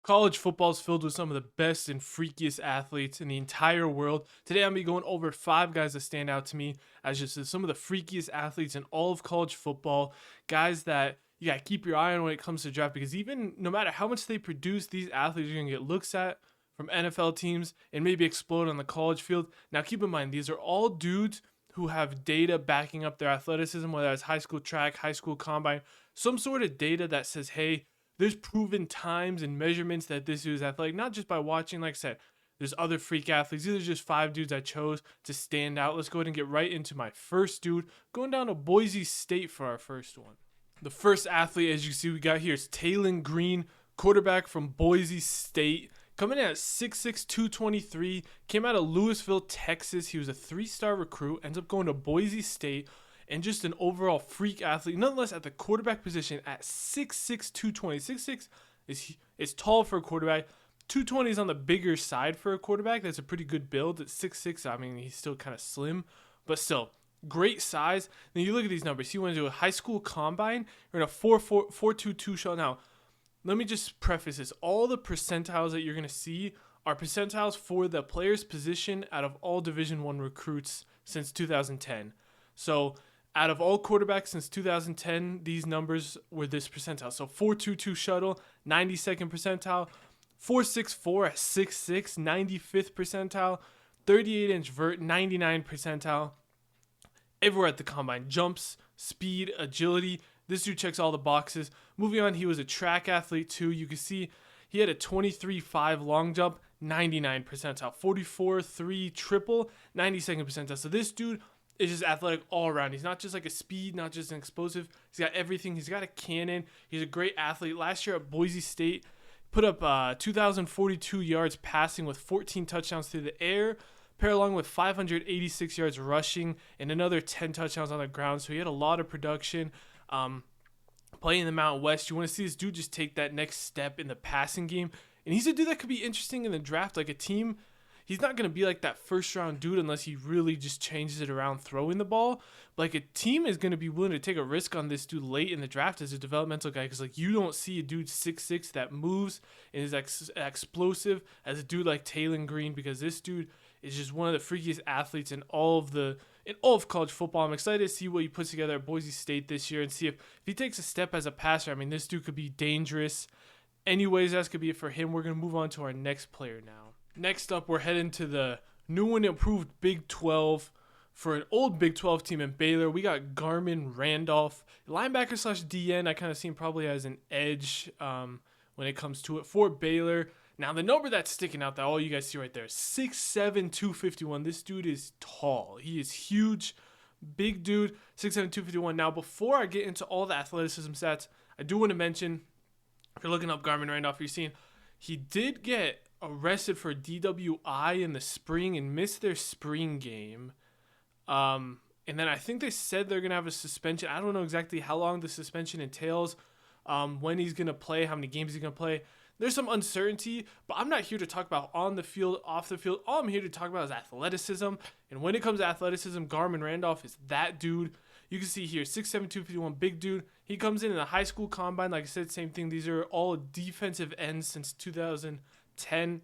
College football is filled with some of the best and freakiest athletes in the entire world. Today, I'm going to be going over 5 guys that stand out to me as just some of the freakiest athletes in all of college football. Guys that you got to keep your eye on when it comes to draft, because even no matter how much they produce, these athletes are going to get looks at from NFL teams and maybe explode on the college field. Now, keep in mind, these are all dudes who have data backing up their athleticism, whether it's high school track, high school combine, some sort of data that says, hey, there's proven times and measurements that this dude is athletic, not just by watching. Like I said, there's other freak athletes. These are just 5 dudes I chose to stand out. Let's go ahead and get right into my first dude. Going down to Boise State for our first one. The first athlete, as you see, we got here is Taylin Green, quarterback from Boise State. Coming in at 6'6", 223, came out of Lewisville, Texas. He was a 3-star recruit, ends up going to Boise State, and just an overall freak athlete, nonetheless, at the quarterback position at 6'6", 220. 6'6" is tall for a quarterback. 220 is on the bigger side for a quarterback. That's a pretty good build. At 6'6", I mean, he's still kind of slim, but still, great size. Then you look at these numbers. He went to a high school combine, or in a 4.22 shot. Now, let me just preface this. All the percentiles that you're going to see are percentiles for the player's position out of all Division I recruits since 2010. So, out of all quarterbacks since 2010, these numbers were this percentile. So 4.22 shuttle, 92nd percentile, 4.64 at 6'6", 95th percentile, 38-inch vert, 99 percentile. Everywhere at the combine, jumps, speed, agility. This dude checks all the boxes. Moving on, he was a track athlete too. You can see he had a 23.5 long jump, 99 percentile, 44.3 triple, 92nd percentile. So this dude is just athletic all around. He's not just like a speed, not just an explosive. He's got everything. He's got a cannon. He's a great athlete. Last year at Boise State, put up 2,042 yards passing with 14 touchdowns through the air, paired along with 586 yards rushing and another 10 touchdowns on the ground. So he had a lot of production. Playing in the Mountain West, you want to see this dude just take that next step in the passing game. And he's a dude that could be interesting in the draft. Like a team, he's not going to be like that first round dude unless he really just changes it around throwing the ball. But like a team is going to be willing to take a risk on this dude late in the draft as a developmental guy, because like you don't see a dude 6'6" that moves and is explosive as a dude like Taylin Green, because this dude is just one of the freakiest athletes in all of college football. I'm excited to see what he puts together at Boise State this year and see if he takes a step as a passer. I mean, this dude could be dangerous. Anyways, that's going to be it for him. We're going to move on to our next player now. Next up, we're heading to the new and improved Big 12 for an old Big 12 team in Baylor. We got Garmin Randolph, linebacker / DN. I kind of see him probably as an edge when it comes to it for Baylor. Now, the number that's sticking out that all you guys see right there is 6'7", 251. This dude is tall. He is huge, big dude, 6'7", 251. Now, before I get into all the athleticism stats, I do want to mention, if you're looking up Garmin Randolph, you're seeing he did get arrested for DWI in the spring and missed their spring game. And then I think they said they're going to have a suspension. I don't know exactly how long the suspension entails, when he's going to play, how many games he's going to play. There's some uncertainty, but I'm not here to talk about on the field, off the field. All I'm here to talk about is athleticism. And when it comes to athleticism, Garmin Randolph is that dude. You can see here, 6'7", 251, big dude. He comes in a high school combine. Like I said, same thing. These are all defensive ends since 2010.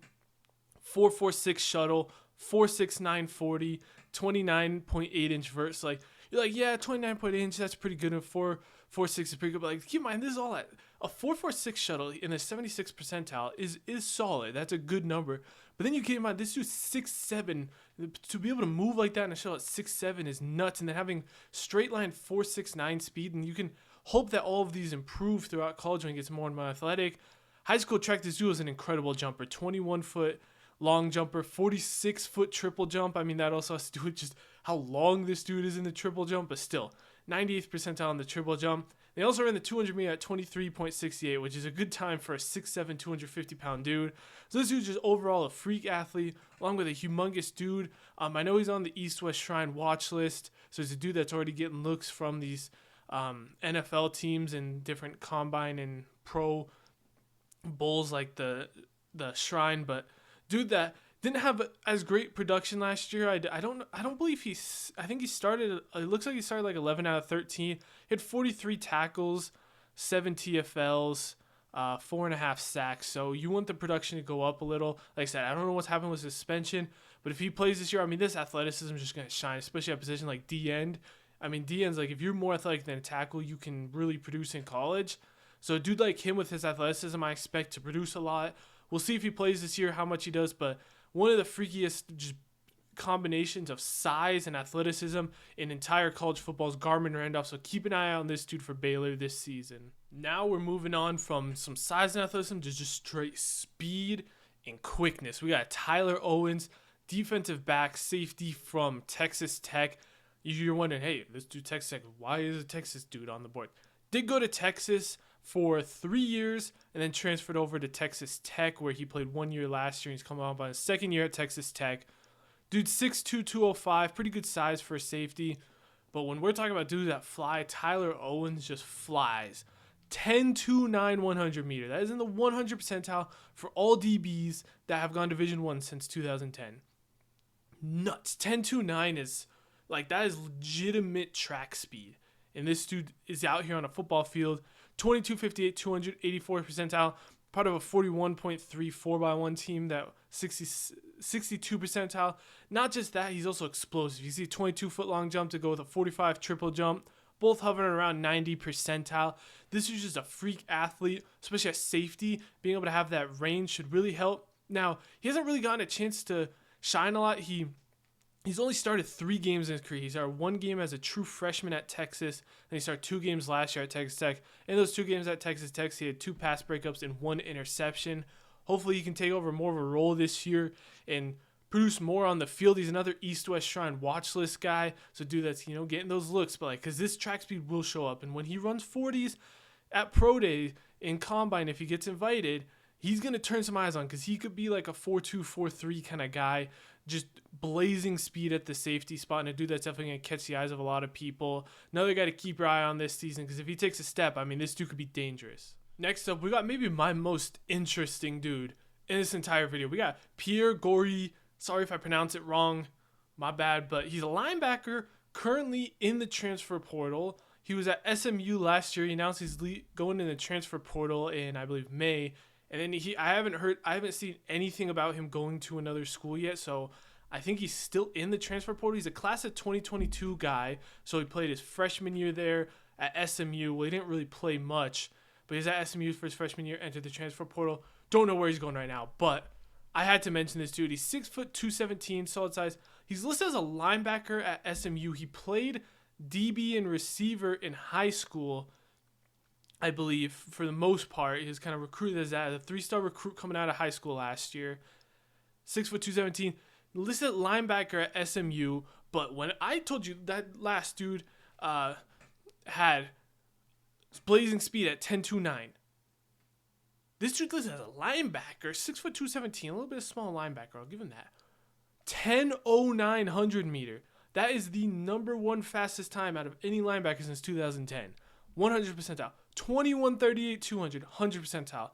4.46 shuttle, 4.69 40, 29.8 inch vert. So like you're like, yeah, 29.8 inch, that's pretty good. And 4.46 is pretty good. But like, keep in mind, this is all at a 4.46 shuttle in the 76th percentile is solid. That's a good number. But then you keep in mind, this dude's 6'7". To be able to move like that in a shuttle at 6'7" is nuts. And then having straight line 4.69 speed, and you can hope that all of these improve throughout college when he gets more and more athletic. High school track, this dude was an incredible jumper, 21-foot long jumper, 46-foot triple jump. I mean, that also has to do with just how long this dude is in the triple jump, but still, 98th percentile in the triple jump. They also ran the 200 meter at 23.68, which is a good time for a 6'7", 250-pound dude. So this dude's just overall a freak athlete, along with a humongous dude. I know he's on the East-West Shrine watch list, so he's a dude that's already getting looks from these NFL teams and different combine and pro bowls like the Shrine, but dude that didn't have as great production last year. I don't believe I think he started, it looks like he started like 11 out of 13. He had 43 tackles, 7 TFLs, 4.5 sacks. So you want the production to go up a little. Like I said, I don't know what's happened with suspension, but if he plays this year, I mean, this athleticism is just going to shine, especially at a position like D end. I mean, D end's like, if you're more athletic than a tackle, you can really produce in college. So a dude like him with his athleticism, I expect to produce a lot. We'll see if he plays this year, how much he does, but one of the freakiest just combinations of size and athleticism in entire college football is Garmin Randolph. So keep an eye on this dude for Baylor this season. Now we're moving on from some size and athleticism to just straight speed and quickness. We got Tyler Owens, defensive back, safety from Texas Tech. You're wondering, hey, this dude Texas Tech, why is a Texas dude on the board? Did go to Texas for 3 years and then transferred over to Texas Tech, where he played 1 year last year. He's coming up on his second year at Texas Tech. Dude, 6'2", 205, pretty good size for a safety. But when we're talking about dudes that fly, Tyler Owens just flies. 10.29 100 meter. That is in the 100 percentile for all DBs that have gone Division I since 2010. Nuts. 10.29 is like, that is legitimate track speed. And this dude is out here on a football field. 22.58, 284 percentile. Part of a 41.3 4x1 team that 62 percentile. Not just that, he's also explosive. You see a 22-foot long jump to go with a 45 triple jump. Both hovering around 90 percentile. This is just a freak athlete, especially at safety. Being able to have that range should really help. Now, he hasn't really gotten a chance to shine a lot. He's only started 3 games in his career. He started 1 game as a true freshman at Texas, and he started 2 games last year at Texas Tech. In those 2 games at Texas Tech, he had 2 pass breakups and 1 interception. Hopefully he can take over more of a role this year and produce more on the field. He's another East-West Shrine watch list guy, so dude that's, getting those looks, but because this track speed will show up, and when he runs 40s at Pro Day in Combine, if he gets invited, he's going to turn some eyes on, because he could be like a 4.2, 4.3 kind of guy, just blazing speed at the safety spot, and a dude that's definitely going to catch the eyes of a lot of people. Another guy to keep your eye on this season, because if he takes a step, I mean, this dude could be dangerous. Next up, we got maybe my most interesting dude in this entire video. We got Pierre Gory. Sorry if I pronounce it wrong, my bad, but he's a linebacker currently in the transfer portal. He was at SMU last year. He announced he's going in the transfer portal in, I believe, May. And then I haven't seen anything about him going to another school yet, so I think he's still in the transfer portal. He's a class of 2022 guy, so he played his freshman year there at SMU. Well, he didn't really play much, but he's at SMU for his freshman year, entered the transfer portal. Don't know where he's going right now, but I had to mention this dude. He's 6 foot 217, solid size. He's listed as a linebacker at SMU. He played DB and receiver in high school, I believe, for the most part. He was kind of recruited as that, a 3-star recruit coming out of high school last year. 6 foot 217, listed linebacker at SMU. But when I told you that last dude had blazing speed at 10.29. This dude listed as a linebacker, 6 foot 217, a little bit of small linebacker. I'll give him that. 10.09 100 meter. That is the #1 fastest time out of any linebacker since 2010. 100 percentile. 21.38 200, 100 percentile.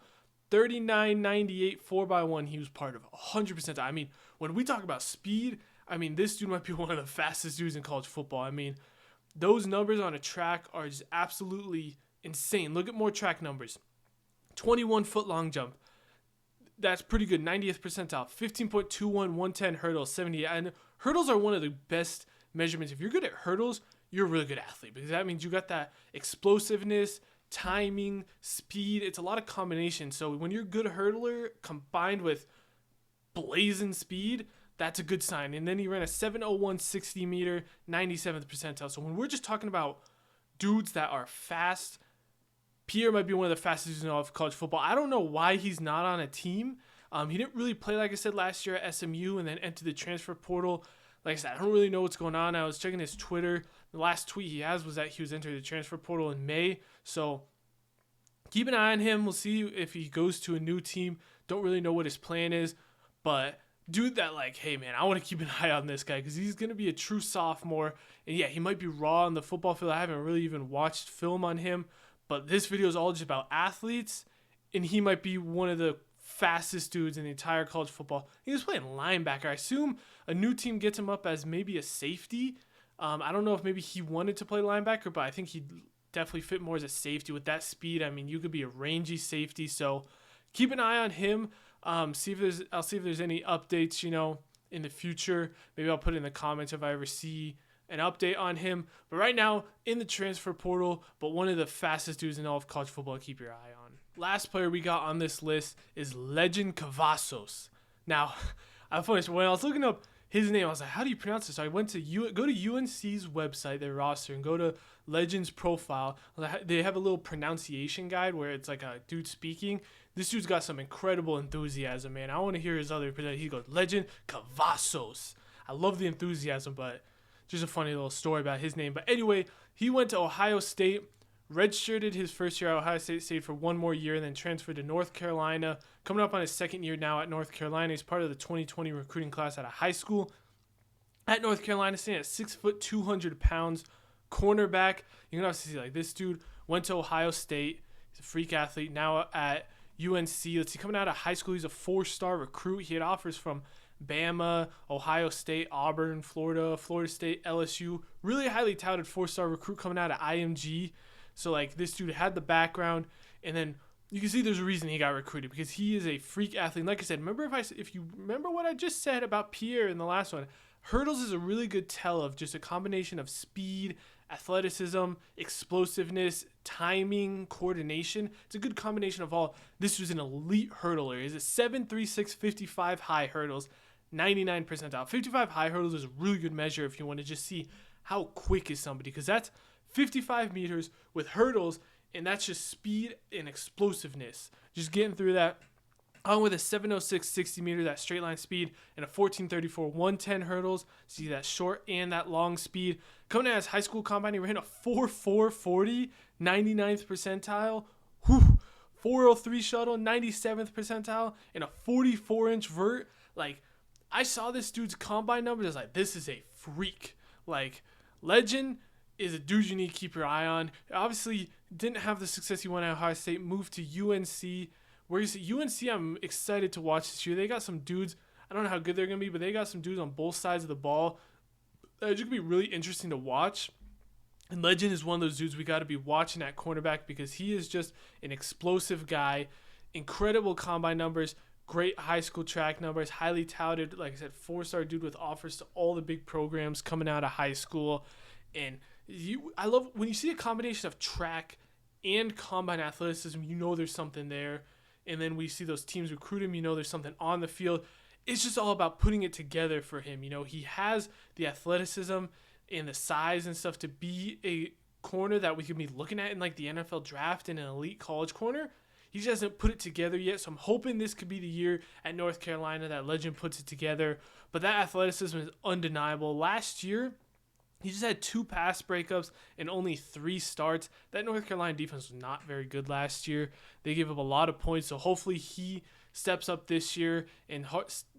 39.98 4x1. He was part of 100 percentile. I mean, when we talk about speed, I mean, this dude might be one of the fastest dudes in college football. I mean, those numbers on a track are just absolutely insane. Look at more track numbers. 21-foot long jump. That's pretty good. 90th percentile. 15.21 110 hurdles. 78. And hurdles are one of the best measurements. If you're good at hurdles, you're a really good athlete, because that means you got that explosiveness, timing, speed. It's a lot of combinations. So when you're a good hurdler combined with blazing speed, that's a good sign. And then he ran a 7.01 60 meter, 97th percentile. So when we're just talking about dudes that are fast, Pierre might be one of the fastest dudes in all of college football. I don't know why he's not on a team. He didn't really play, like I said, last year at SMU and then entered the transfer portal. Like I said, I don't really know what's going on. I was checking his Twitter. The last tweet he has was that he was entered the transfer portal in May. So keep an eye on him. We'll see if he goes to a new team. Don't really know what his plan is. But dude that like, hey, man, I want to keep an eye on this guy because he's going to be a true sophomore. And, yeah, he might be raw on the football field. I haven't really even watched film on him. But this video is all just about athletes. And he might be one of the fastest dudes in the entire college football. He was playing linebacker. I assume a new team gets him up as maybe a safety. I don't know if maybe he wanted to play linebacker, but I think he definitely fit more as a safety with that speed. I mean, you could be a rangy safety. So keep an eye on him. I'll see if there's any updates, in the future. Maybe I'll put it in the comments if I ever see an update on him. But right now, in the transfer portal, but one of the fastest dudes in all of college football to keep your eye on. Last player we got on this list is legend Cavazos. Now, when I was looking up his name, I was like, how do you pronounce this? So I went to go to UNC's website, their roster, and go to Legends profile. They have a little pronunciation guide where it's like a dude speaking. This dude's got some incredible enthusiasm, man. I want to hear his other. He goes, Legend Cavazos. I love the enthusiasm, but just a funny little story about his name. But anyway, he went to Ohio State, redshirted his first year at Ohio State, stayed for one more year, and then transferred to North Carolina. Coming up on his second year now at North Carolina. He's part of the 2020 recruiting class out of high school. At North Carolina, staying at 6 foot 200 pounds, cornerback. You can also see like this dude went to Ohio State. He's a freak athlete. Now at UNC. Let's see, coming out of high school, he's a 4-star recruit. He had offers from Bama, Ohio State, Auburn, Florida State, LSU. Really highly touted 4-star recruit coming out of IMG. So like this dude had the background, and then you can see there's a reason he got recruited because he is a freak athlete. Like I said, if you remember what I just said about Pierre in the last one, hurdles is a really good tell of just a combination of speed, athleticism, explosiveness, timing, coordination. It's a good combination of all. This was an elite hurdler. He's a 7.36 55 high hurdles, 99 percentile. 55 high hurdles is a really good measure if you want to just see how quick is somebody, because that's 55 meters with hurdles, and that's just speed and explosiveness. Just getting through that. On with a 7.06 60 meter, that straight line speed, and a 14.34 110 hurdles. See that short and that long speed. Coming out as high school combine, he ran a 4.4 40, 99th percentile. 4.03 shuttle, 97th percentile, and a 44-inch vert. Like, I saw this dude's combine numbers. I was like, this is a freak. Like, Legend is a dude you need to keep your eye on. Obviously, didn't have the success he wanted at Ohio State. Moved to UNC. Whereas UNC, I'm excited to watch this year. They got some dudes. I don't know how good they're going to be, but they got some dudes on both sides of the ball that are just going to be really interesting to watch. And Legend is one of those dudes we got to be watching at cornerback because he is just an explosive guy. Incredible combine numbers. Great high school track numbers. Highly touted, like I said, 4-star dude with offers to all the big programs coming out of high school. And I love when you see a combination of track and combine athleticism, you know there's something there. And then we see those teams recruit him, you know there's something on the field. It's just all about putting it together for him. He has the athleticism and the size and stuff to be a corner that we could be looking at in like the NFL draft and an elite college corner. He just hasn't put it together yet, so I'm hoping this could be the year at North Carolina that Legend puts it together. But that athleticism is undeniable. Last year, he just had 2 pass breakups and only 3 starts. That North Carolina defense was not very good last year. They gave up a lot of points, so hopefully he steps up this year and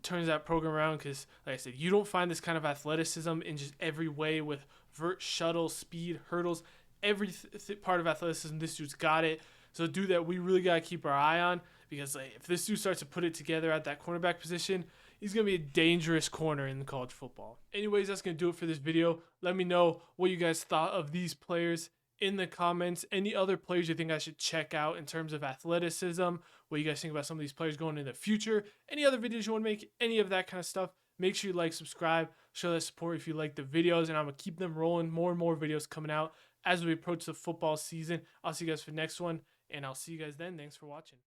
turns that program around because, like I said, you don't find this kind of athleticism in just every way with vert, shuttle, speed, hurdles. Every part of athleticism, this dude's got it. So dude that we really got to keep our eye on because if this dude starts to put it together at that cornerback position, he's going to be a dangerous corner in college football. Anyways, that's going to do it for this video. Let me know what you guys thought of these players in the comments. Any other players you think I should check out in terms of athleticism? What you guys think about some of these players going in the future? Any other videos you want to make? Any of that kind of stuff? Make sure you like, subscribe, show that support if you like the videos, and I'm going to keep them rolling. More and more videos coming out as we approach the football season. I'll see you guys for the next one, and I'll see you guys then. Thanks for watching.